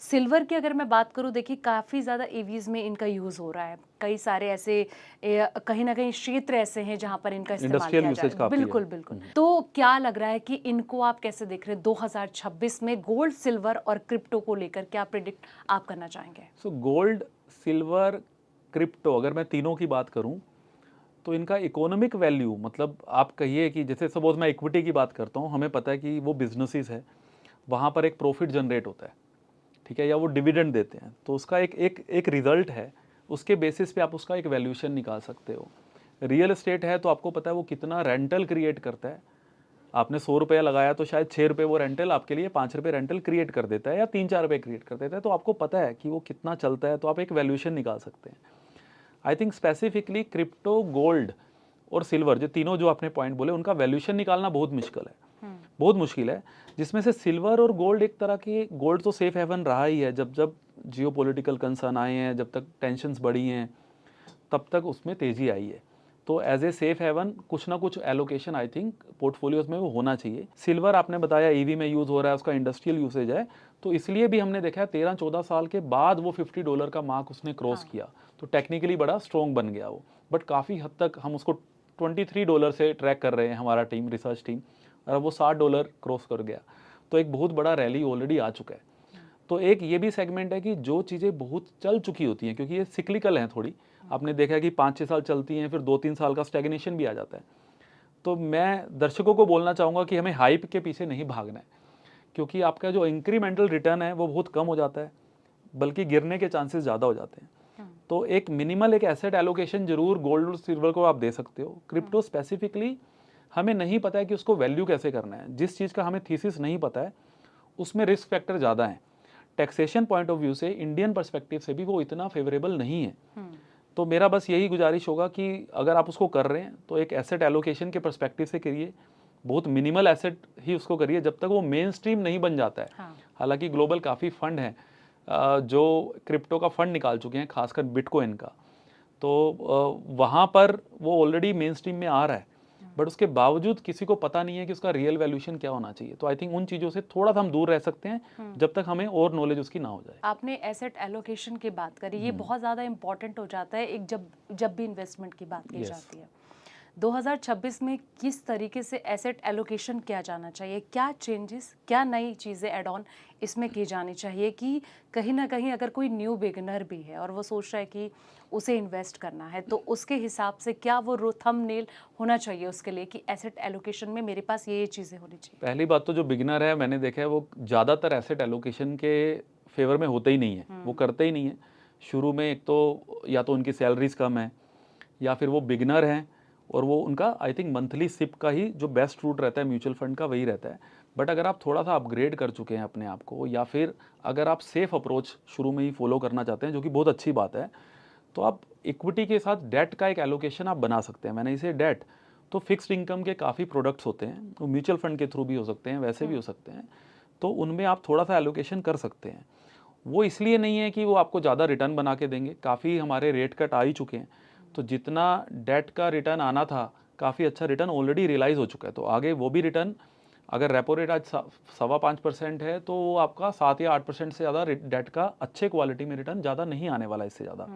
Silver की अगर मैं बात करूँ, देखिए काफ़ी ज़्यादा ईवीज़ में इनका यूज़ हो रहा है। कई सारे ऐसे कहीं न कहीं क्षेत्र ऐसे हैं जहाँ पर इनका इस्तेमाल इंडस्ट्रियल किया जा यूसेज रहा है। काफ़ी है। बिल्कुल, बिल्कुल। तो क्या लग रहा है कि इनको आप कैसे देख रहे हैं 2026 में गोल्ड, सिल्वर और क्रिप्टो को लेकर क्या प्रेडिक्ट आप करना चाहेंगे? सो गोल्ड, सिल्वर, क्रिप्टो, अगर मैं तीनों की बात करूं तो इनका इकोनॉमिक वैल्यू, मतलब आप कहिए कि जैसे सपोज मैं इक्विटी की बात करता हूं, हमें पता है कि वो बिजनेसेस है, वहां पर एक प्रॉफिट जनरेट होता है, ठीक है, या वो डिविडेंड देते हैं, तो उसका एक एक एक रिजल्ट है, उसके बेसिस पे आप उसका एक वैल्यूएशन निकाल सकते हो। रियल एस्टेट है तो आपको पता है वो कितना रेंटल क्रिएट करता है। आपने 100 रुपया लगाया तो शायद 6 रुपये वो रेंटल आपके लिए 5 रुपये रेंटल क्रिएट कर देता है, या 3-4 रुपये क्रिएट कर देता है, तो आपको पता है कि वो कितना चलता है, तो आप एक वैल्यूएशन निकाल सकते हैं। I think specifically crypto, gold और सिल्वर, जो तीनों जो आपने पॉइंट बोले, उनका वैल्यूएशन निकालना बहुत मुश्किल है, बहुत मुश्किल है। जिसमें से सिल्वर और गोल्ड एक तरह की, गोल्ड तो सेफ हेवन रहा ही है, जब जब जियोपॉलिटिकल कंसर्न आए हैं, जब तक टेंशन्स बढ़ी हैं, तब तक उसमें तेज़ी आई है। तो एज ए सेफ हेवन कुछ ना कुछ एलोकेशन आई थिंक पोर्टफोलियोज में वो होना चाहिए। सिल्वर आपने बताया ईवी में यूज़ हो रहा है, उसका इंडस्ट्रियल यूसेज है, तो इसलिए भी हमने देखा है 13-14 साल के बाद वो $50 का मार्क उसने क्रॉस हाँ। किया, तो टेक्निकली बड़ा स्ट्रॉन्ग बन गया वो। बट काफ़ी हद तक हम उसको $23 से ट्रैक कर रहे हैं, हमारा टीम, रिसर्च टीम, और अब वो $60 क्रॉस कर गया, तो एक बहुत बड़ा रैली ऑलरेडी आ चुका है। तो एक ये भी सेगमेंट है कि जो चीज़ें बहुत चल चुकी होती हैं, क्योंकि ये सिक्लिकल हैं थोड़ी, आपने देखा है कि 5-6 साल चलती हैं, फिर 2-3 साल का स्टेगनेशन भी आ जाता है। तो मैं दर्शकों को बोलना चाहूँगा कि हमें हाइप के पीछे नहीं भागना है, क्योंकि आपका जो इंक्रीमेंटल रिटर्न है वो बहुत कम हो जाता है, बल्कि गिरने के चांसेस ज़्यादा हो जाते हैं। तो एक मिनिमल एक एसेट एलोकेशन जरूर गोल्ड और सिल्वर को आप दे सकते हो। क्रिप्टो स्पेसिफिकली हमें नहीं पता है कि उसको वैल्यू कैसे करना है, जिस चीज़ का हमें थीसिस नहीं पता है उसमें रिस्क फैक्टर ज़्यादा है। टैक्सेशन पॉइंट ऑफ व्यू से, इंडियन पर्सपेक्टिव से भी वो इतना फेवरेबल नहीं है। तो मेरा बस यही गुजारिश होगा कि अगर आप उसको कर रहे हैं तो एक एसेट एलोकेशन के पर्सपेक्टिव से करिए, बहुत मिनिमल एसेट ही उसको करिए, जब तक वो मेन स्ट्रीम नहीं बन जाता है। हाँ। हालांकि ग्लोबल काफ़ी फंड हैं जो क्रिप्टो का फंड निकाल चुके हैं, खासकर बिटकॉइन का, तो वहाँ पर वो ऑलरेडी मेन स्ट्रीम में आ रहा है, बट उसके बावजूद किसी को पता नहीं है कि उसका रियल वैल्यूएशन क्या होना चाहिए। तो आई थिंक उन चीज़ों से थोड़ा सा हम दूर रह सकते हैं जब तक हमें और नॉलेज उसकी ना हो जाए। आपने एसेट एलोकेशन की बात करी, ये बहुत ज़्यादा इम्पोर्टेंट हो जाता है एक जब जब भी इन्वेस्टमेंट की बात की यस। जाती है। 2026 में किस तरीके से एसेट एलोकेशन किया जाना चाहिए? क्या चेंजेस, क्या नई चीज़ें ऐड ऑन इसमें की जानी चाहिए कि कहीं न कहीं अगर कोई न्यू बिगिनर भी है और वो सोच रहा है कि उसे इन्वेस्ट करना है, तो उसके हिसाब से क्या वो थंबनेल होना चाहिए उसके लिए कि एसेट एलोकेशन में मेरे पास ये चीज़ें होनी चाहिए? पहली बात तो जो बिगिनर है, मैंने देखा है वो ज़्यादातर एसेट एलोकेशन के फेवर में होते ही नहीं है, वो करते ही नहीं है शुरू में। एक तो या तो उनकी सैलरीज कम है, या फिर वो बिगिनर हैं और वो उनका आई थिंक मंथली सिप का ही जो बेस्ट रूट रहता है म्यूचुअल फंड का, वही रहता है। बट अगर आप थोड़ा सा अपग्रेड कर चुके हैं अपने आप को, या फिर अगर आप सेफ अप्रोच शुरू में ही फॉलो करना चाहते हैं, जो कि बहुत अच्छी बात है, तो आप इक्विटी के साथ डेट का एक एलोकेशन आप बना सकते हैं। मैंने इसे डेट, तो फिक्स्ड इनकम के काफ़ी प्रोडक्ट्स होते हैं, वो म्यूचुअल फंड के थ्रू भी हो सकते हैं, वैसे भी हो सकते हैं, तो उनमें आप थोड़ा सा एलोकेशन कर सकते हैं। वो इसलिए नहीं है कि वो आपको ज़्यादा रिटर्न बना के देंगे, काफ़ी हमारे रेट कट आ ही चुके हैं, तो जितना डेट का रिटर्न आना था, काफ़ी अच्छा रिटर्न ऑलरेडी रियलाइज़ हो चुका है। तो आगे वो भी रिटर्न, अगर रेपो रेट आज 5.25% है, तो वो आपका 7 या 8% से ज़्यादा डेट का अच्छे क्वालिटी में रिटर्न ज़्यादा नहीं आने वाला इससे ज़्यादा।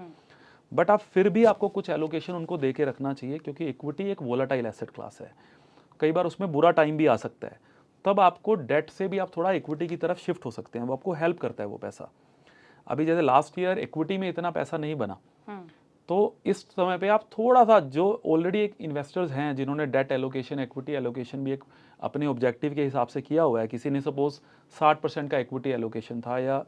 बट आप फिर भी आपको कुछ एलोकेशन उनको दे के रखना चाहिए, क्योंकि इक्विटी एक वोलाटाइल एसेट क्लास है, कई बार उसमें बुरा टाइम भी आ सकता है। तब आपको डेट से भी आप थोड़ा इक्विटी की तरफ शिफ्ट हो सकते हैं, वो आपको हेल्प करता है वो पैसा। अभी जैसे लास्ट ईयर इक्विटी में इतना पैसा नहीं बना, तो इस समय पे आप थोड़ा सा, जो ऑलरेडी एक इन्वेस्टर्स हैं जिन्होंने डेट एलोकेशन, इक्विटी एलोकेशन भी एक अपने ऑब्जेक्टिव के हिसाब से किया हुआ है, किसी ने सपोज 60% का इक्विटी एलोकेशन था, या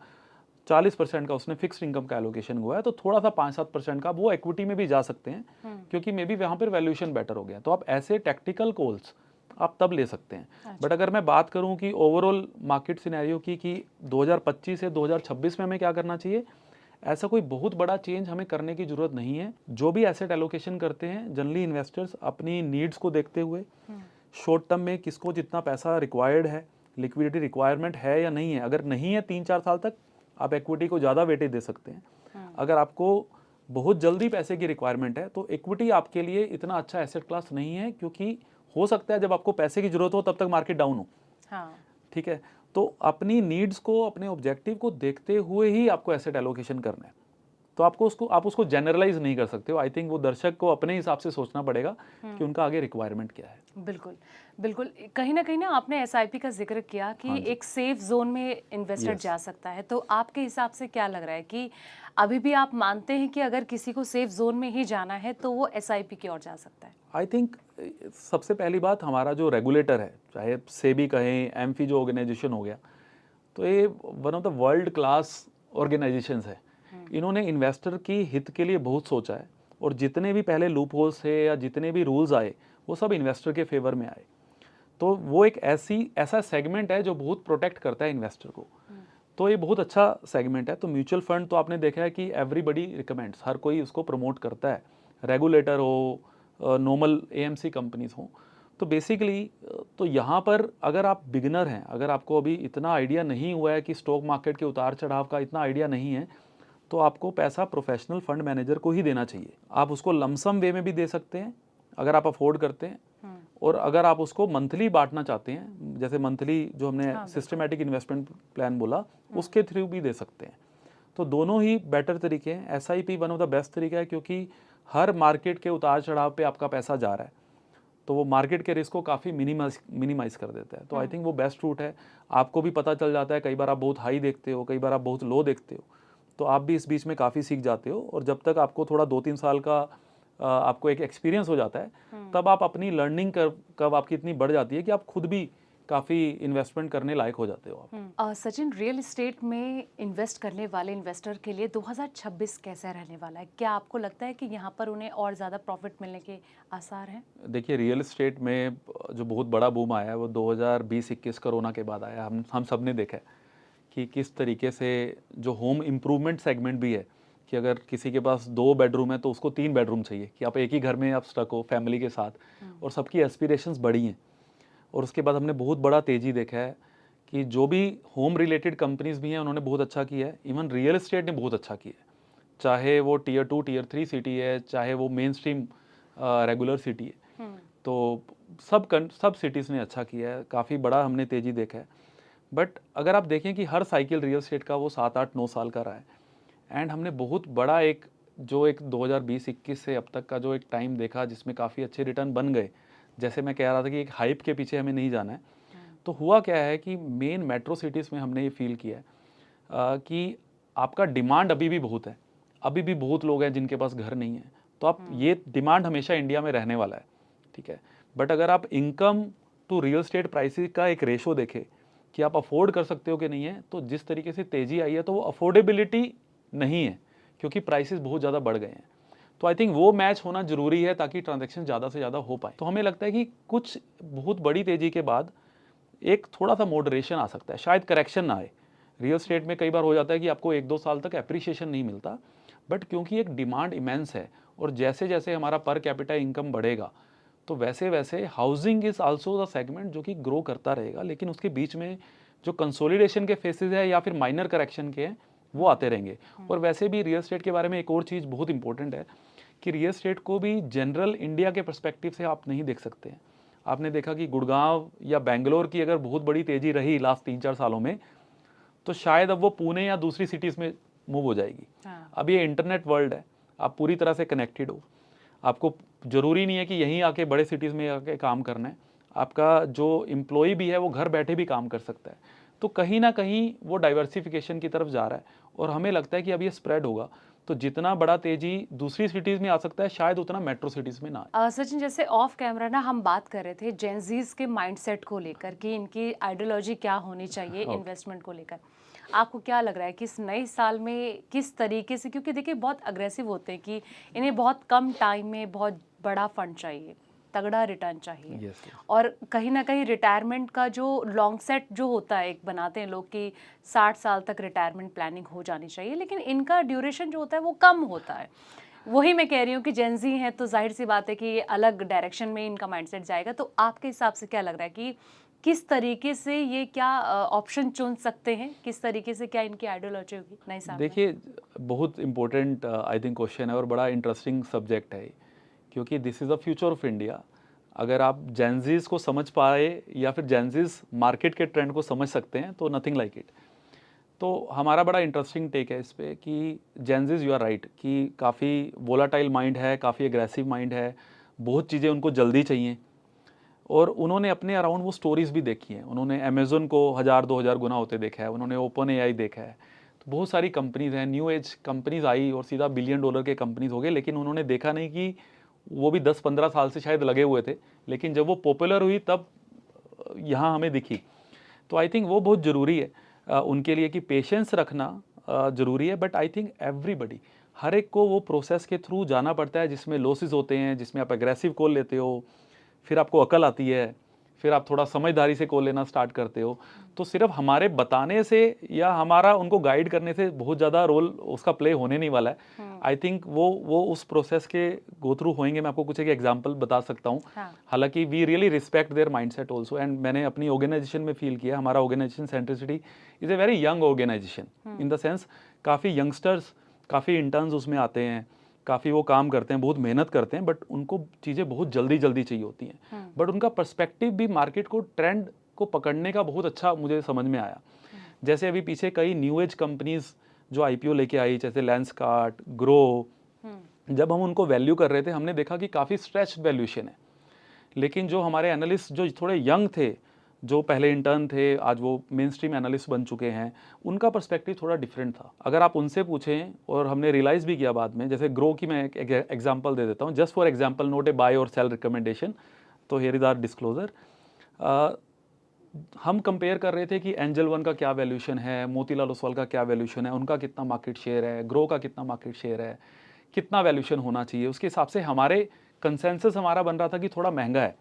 40% का उसने फिक्स्ड इनकम का एलोकेशन हुआ है, तो थोड़ा सा 5-7% का वो इक्विटी में भी जा सकते हैं, क्योंकि मे बी वहाँ पर वैल्यूएशन बेटर हो गया। तो आप ऐसे टैक्टिकल कॉल्स आप तब ले सकते हैं। बट अगर मैं बात करूं कि ओवरऑल मार्केट सिनेरियो की, कि 2025 से 2026 में हमें क्या करना चाहिए, ऐसा कोई बहुत बड़ा चेंज हमें करने की ज़रूरत नहीं है। जो भी एसेट एलोकेशन करते हैं, जनरली इन्वेस्टर्स अपनी नीड्स को देखते हुए, शॉर्ट टर्म में किसको जितना पैसा रिक्वायर्ड है, लिक्विडिटी रिक्वायरमेंट है या नहीं है, अगर नहीं है 3-4 साल तक, आप इक्विटी को ज़्यादा वेटेज दे सकते हैं। अगर आपको बहुत जल्दी पैसे की रिक्वायरमेंट है, तो इक्विटी आपके लिए इतना अच्छा एसेट क्लास नहीं है, क्योंकि हो सकता है जब आपको पैसे की ज़रूरत हो तब तक मार्केट डाउन हो। हाँ। ठीक है, तो अपनी नीड्स को, अपने ऑब्जेक्टिव को देखते हुए ही आपको एसेट एलोकेशन करना है। तो आप उसको जनरलाइज नहीं कर सकते हो। आई थिंक वो दर्शक को अपने हिसाब से सोचना पड़ेगा कि उनका आगे रिक्वायरमेंट क्या है। बिल्कुल, बिल्कुल। कहीं न कहीं ना आपने एसआईपी का ज़िक्र किया कि हाँ जी। एक सेफ ज़ोन में इन्वेस्टर यस। जा सकता है, तो आपके हिसाब से क्या लग रहा है कि अभी भी आप मानते हैं कि अगर किसी को सेफ ज़ोन में ही जाना है, तो वो एसआईपी की ओर जा सकता है? आई थिंक सबसे पहली बात, हमारा जो रेगुलेटर है, चाहे सेबी कहें, एमफी जो ऑर्गेनाइजेशन हो गया, तो ये one of the world class organisations है। इन्होंने इन्वेस्टर की हित के लिए बहुत सोचा है, और जितने भी पहले लूप होल्स थे या जितने भी रूल्स आए, वो सब इन्वेस्टर के फेवर में आए। तो वो एक ऐसा सेगमेंट है जो बहुत प्रोटेक्ट करता है इन्वेस्टर को। तो ये बहुत अच्छा सेगमेंट है। तो म्यूचुअल फंड तो आपने देखा है कि एवरीबडी रिकमेंड्स, हर कोई उसको प्रमोट करता है, रेगुलेटर हो, नॉर्मल एएमसी कंपनीज हो। तो बेसिकली तो यहाँ पर अगर आप बिगिनर हैं, अगर आपको अभी इतना आइडिया नहीं हुआ है कि स्टॉक मार्केट के उतार चढ़ाव का इतना आइडिया नहीं है, तो आपको पैसा प्रोफेशनल फंड मैनेजर को ही देना चाहिए। आप उसको लमसम वे में भी दे सकते हैं अगर आप अफोर्ड करते हैं, और अगर आप उसको मंथली बांटना चाहते हैं, जैसे मंथली जो हमने सिस्टमेटिक इन्वेस्टमेंट प्लान बोला, उसके थ्रू भी दे सकते हैं। तो दोनों ही बेटर तरीके हैं। SIP one of the best तरीका है, क्योंकि हर मार्केट के उतार चढ़ाव पे आपका पैसा जा रहा है, तो वो मार्केट के रिस्क को काफ़ी मिनिमाइज कर देता है। तो आई थिंक वो बेस्ट रूट है। आपको भी पता चल जाता है, कई बार आप बहुत हाई देखते हो, कई बार आप बहुत लो देखते हो, तो आप भी इस बीच में काफ़ी सीख जाते हो। और जब तक आपको थोड़ा 2-3 साल का आपको एक एक्सपीरियंस हो जाता है, तब आप अपनी लर्निंग कब आपकी इतनी बढ़ जाती है कि आप खुद भी काफ़ी इन्वेस्टमेंट करने लायक हो जाते हो आप। सचिन, रियल एस्टेट में इन्वेस्ट करने वाले इन्वेस्टर के लिए 2026 कैसा रहने वाला है? क्या आपको लगता है कि यहाँ पर उन्हें और ज़्यादा प्रॉफिट मिलने के आसार हैं? देखिए, रियल एस्टेट में जो बहुत बड़ा बूम आया है वो 2020-21 कोरोना के बाद आया। हम सब ने देखा है कि किस तरीके से जो होम इम्प्रूवमेंट सेगमेंट भी है, कि अगर किसी के पास 2 बेडरूम है तो उसको 3 बेडरूम चाहिए, कि आप एक ही घर में आप स्टक हो फैमिली के साथ, और सबकी एस्पिरेशंस बड़ी हैं। और उसके बाद हमने बहुत बड़ा तेज़ी देखा है कि जो भी होम रिलेटेड कंपनीज भी हैं, उन्होंने बहुत अच्छा किया है। इवन रियल एस्टेट ने बहुत अच्छा किया है, चाहे वो टियर 2 टियर 3 सिटी है, चाहे वो मेन स्ट्रीम रेगुलर सिटी है। तो सब सिटीज़ ने अच्छा किया है, काफ़ी बड़ा हमने तेज़ी देखा है। बट अगर आप देखें कि हर साइकिल रियल एस्टेट का वो 7-8-9 साल का रहा है, एंड हमने बहुत बड़ा एक 2020-21 से अब तक का जो एक टाइम देखा, जिसमें काफ़ी अच्छे रिटर्न बन गए। जैसे मैं कह रहा था कि एक हाइप के पीछे हमें नहीं जाना है। तो हुआ क्या है कि मेन मेट्रो सिटीज़ में हमने ये फील किया है कि आपका डिमांड अभी भी बहुत है, अभी भी बहुत लोग हैं जिनके पास घर नहीं है। तो आप ये डिमांड हमेशा इंडिया में रहने वाला है, ठीक है। बट अगर आप income to real estate prices का एक रेशो देखें कि आप अफोर्ड कर सकते हो कि नहीं है, तो जिस तरीके से तेज़ी आई है, तो वो अफोर्डेबिलिटी नहीं है, क्योंकि प्राइसेस बहुत ज़्यादा बढ़ गए हैं। तो आई थिंक वो मैच होना ज़रूरी है, ताकि ट्रांजैक्शन ज़्यादा से ज़्यादा हो पाए। तो हमें लगता है कि कुछ बहुत बड़ी तेज़ी के बाद एक थोड़ा सा मॉडरेशन आ सकता है, शायद करेक्शन ना आए। रियल एस्टेट में कई बार हो जाता है कि आपको 1-2 साल तक एप्रिसिएशन नहीं मिलता, बट क्योंकि एक डिमांड इमेंस है, और जैसे जैसे हमारा पर कैपिटा इनकम बढ़ेगा, तो वैसे वैसे housing is also the segment जो कि ग्रो करता रहेगा। लेकिन उसके बीच में जो कंसोलिडेशन के फेसेस है या फिर माइनर करेक्शन के हैं, वो आते रहेंगे। और वैसे भी रियल एस्टेट के बारे में एक और चीज़ बहुत इंपॉर्टेंट है कि रियल एस्टेट को भी जनरल इंडिया के पर्सपेक्टिव से आप नहीं देख सकते हैं। आपने देखा कि गुड़गांव या बेंगलोर की अगर बहुत बड़ी तेज़ी रही लास्ट 3-4 सालों में, तो शायद अब वो पुणे या दूसरी सिटीज़ में मूव हो जाएगी। अब ये इंटरनेट वर्ल्ड है, आप पूरी तरह से कनेक्टेड हो, आपको ज़रूरी नहीं है कि यहीं आके बड़े सिटीज़ में आके काम करना है। आपका जो एम्प्लॉय भी है वो घर बैठे भी काम कर सकता है। तो कहीं ना कहीं वो डाइवर्सिफिकेशन की तरफ जा रहा है, और हमें लगता है कि अब ये स्प्रेड होगा। तो जितना बड़ा तेज़ी दूसरी सिटीज़ में आ सकता है, शायद उतना मेट्रो सिटीज़ में ना आए। सचिन, जैसे ऑफ कैमरा ना हम बात कर रहे थे जेंजीज के माइंडसेट को लेकर कि इनकी आइडियोलॉजी क्या होनी चाहिए इन्वेस्टमेंट को लेकर। आपको क्या लग रहा है कि इस नए साल में किस तरीके से, क्योंकि देखिए बहुत अग्रेसिव होते हैं कि इन्हें बहुत कम टाइम में बहुत बड़ा फंड चाहिए, तगड़ा रिटर्न चाहिए, Yes, yes. और कहीं ना कहीं रिटायरमेंट का जो लॉन्ग सेट जो होता है, एक बनाते हैं लोग कि 60 साल तक रिटायरमेंट प्लानिंग हो जानी चाहिए, लेकिन इनका ड्यूरेशन जो होता है वो कम होता है। वही मैं कह रही हूँ कि जेंजी हैं तो जाहिर सी बात है कि ये अलग डायरेक्शन में इनका माइंडसेट जाएगा। तो आपके हिसाब से क्या लग रहा है कि किस तरीके से ये क्या ऑप्शन चुन सकते हैं, किस तरीके से क्या इनकी आइडियोलॉजी होगी नए साल में? देखिए, बहुत इंपॉर्टेंट आई थिंक क्वेश्चन है, और बड़ा इंटरेस्टिंग सब्जेक्ट है, क्योंकि this is the future of India. अगर आप जेंजीज को समझ पाए या फिर जेंजीज मार्केट के ट्रेंड को समझ सकते हैं तो नथिंग लाइक इट। तो हमारा बड़ा इंटरेस्टिंग टेक है इस पे कि जेंजीज, यू आर राइट, कि काफ़ी वोलाटाइल माइंड है, काफ़ी एग्रेसिव माइंड है, बहुत चीज़ें उनको जल्दी चाहिए, और उन्होंने अपने अराउंड वो स्टोरीज़ भी देखी हैं। उन्होंने अमेज़न को 1000-2000 गुना होते देखा है, उन्होंने ओपन एआई देखा है, तो बहुत सारी कंपनीज़ हैं, न्यू एज कंपनीज़ आई और सीधा बिलियन डॉलर के कंपनीज़ हो गए, लेकिन उन्होंने देखा नहीं कि वो भी 10-15 साल से शायद लगे हुए थे, लेकिन जब वो पॉपुलर हुई तब यहाँ हमें दिखी। तो आई थिंक वो बहुत ज़रूरी है उनके लिए कि पेशेंस रखना ज़रूरी है। बट आई थिंक एवरीबडी, हर एक को वो प्रोसेस के थ्रू जाना पड़ता है जिसमें लॉसेस होते हैं, जिसमें आप एग्रेसिव कॉल लेते हो, फिर आपको अकल आती है, फिर आप थोड़ा समझदारी से कॉल लेना स्टार्ट करते हो। तो सिर्फ हमारे बताने से या हमारा उनको गाइड करने से बहुत ज़्यादा रोल उसका प्ले होने नहीं वाला है। आई थिंक वो उस प्रोसेस के गो थ्रू होएंगे। मैं आपको कुछ एक एग्जांपल बता सकता हूँ। हालांकि we really respect their mindset also, and मैंने अपनी ऑर्गेनाइजेशन में फील किया, हमारा organisation Centricity is a very young organisation in the sense, काफ़ी यंगस्टर्स, काफ़ी इंटर्न्स उसमें आते हैं, काफ़ी वो काम करते हैं, बहुत मेहनत करते हैं, बट उनको चीज़ें बहुत जल्दी जल्दी चाहिए होती हैं। बट उनका पर्सपेक्टिव भी मार्केट को, ट्रेंड को पकड़ने का बहुत अच्छा मुझे समझ में आया। जैसे अभी पीछे कई न्यू एज कंपनीज जो आईपीओ लेके आई, जैसे लेंसकार्ट, ग्रो, जब हम उनको वैल्यू कर रहे थे हमने देखा कि काफ़ी स्ट्रेच्ड वैल्यूएशन है। लेकिन जो हमारे एनालिस्ट जो थोड़े यंग थे, जो पहले इंटर्न थे, आज वो मेन स्ट्रीम एनालिस्ट बन चुके हैं, उनका पर्सपेक्टिव थोड़ा डिफरेंट था। अगर आप उनसे पूछें, और हमने रियलाइज़ भी किया बाद में, जैसे ग्रो की मैं एक एग्जांपल दे देता हूँ, just for example, note a buy और सेल रिकमेंडेशन। तो हियर इज आवर डिस्क्लोजर। हम कंपेयर कर रहे थे कि एंजल वन का क्या वैल्यूएशन है, मोतीलाल ओसवाल का क्या वैल्यूएशन है, उनका कितना मार्केट शेयर है, ग्रो का कितना मार्केट शेयर है, कितना वैल्यूएशन होना चाहिए। उसके हिसाब से हमारे कंसेंसस हमारा बन रहा था कि थोड़ा महंगा है।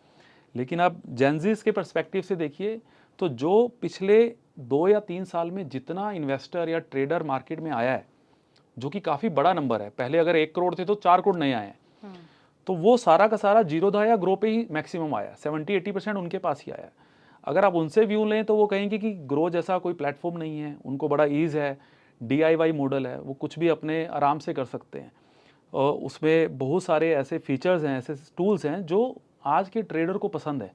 लेकिन आप जेंजीज के पर्सपेक्टिव से देखिए तो जो पिछले 2 या 3 साल में जितना इन्वेस्टर या ट्रेडर मार्केट में आया है, जो कि काफ़ी बड़ा नंबर है, पहले अगर 1 करोड़ थे तो 4 करोड़ नए आए हैं, तो वो सारा का सारा जीरोधा या ग्रो पे ही मैक्सिमम आया, 70-80% उनके पास ही आया। अगर आप उनसे व्यू लें तो वो कहेंगे कि ग्रो जैसा कोई प्लेटफॉर्म नहीं है, उनको बड़ा ईज़ है, DIY मॉडल है, वो कुछ भी अपने आराम से कर सकते हैं, और उसमें बहुत सारे ऐसे फीचर्स हैं, ऐसे टूल्स हैं जो आज के ट्रेडर को पसंद है।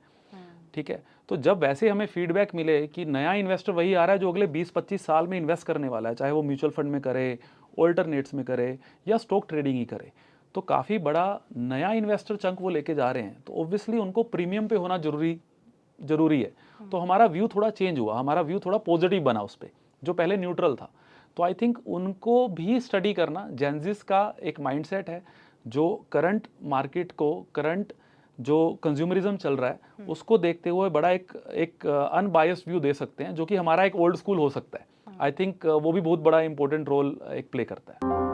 ठीक है, तो जब वैसे हमें फीडबैक मिले कि नया इन्वेस्टर वही आ रहा है जो अगले 20-25 साल में इन्वेस्ट करने वाला है, चाहे वो म्यूचुअल फंड में करे, ऑल्टरनेट्स में करे, या स्टॉक ट्रेडिंग ही करे, तो काफ़ी बड़ा नया इन्वेस्टर चंक वो लेके जा रहे हैं, तो ऑब्वियसली उनको प्रीमियम पे होना जरूरी है। तो हमारा व्यू थोड़ा चेंज हुआ, हमारा व्यू थोड़ा पॉजिटिव बना उस पर, जो पहले न्यूट्रल था। तो आई थिंक उनको भी स्टडी करना, जेंजिस का एक माइंडसेट है जो करंट मार्केट को, करंट जो कंज्यूमरिज्म चल रहा है उसको देखते हुए बड़ा एक अनबायस्ड व्यू दे सकते हैं, जो कि हमारा एक ओल्ड स्कूल हो सकता है। आई थिंक वो भी बहुत बड़ा इंपॉर्टेंट रोल एक प्ले करता है।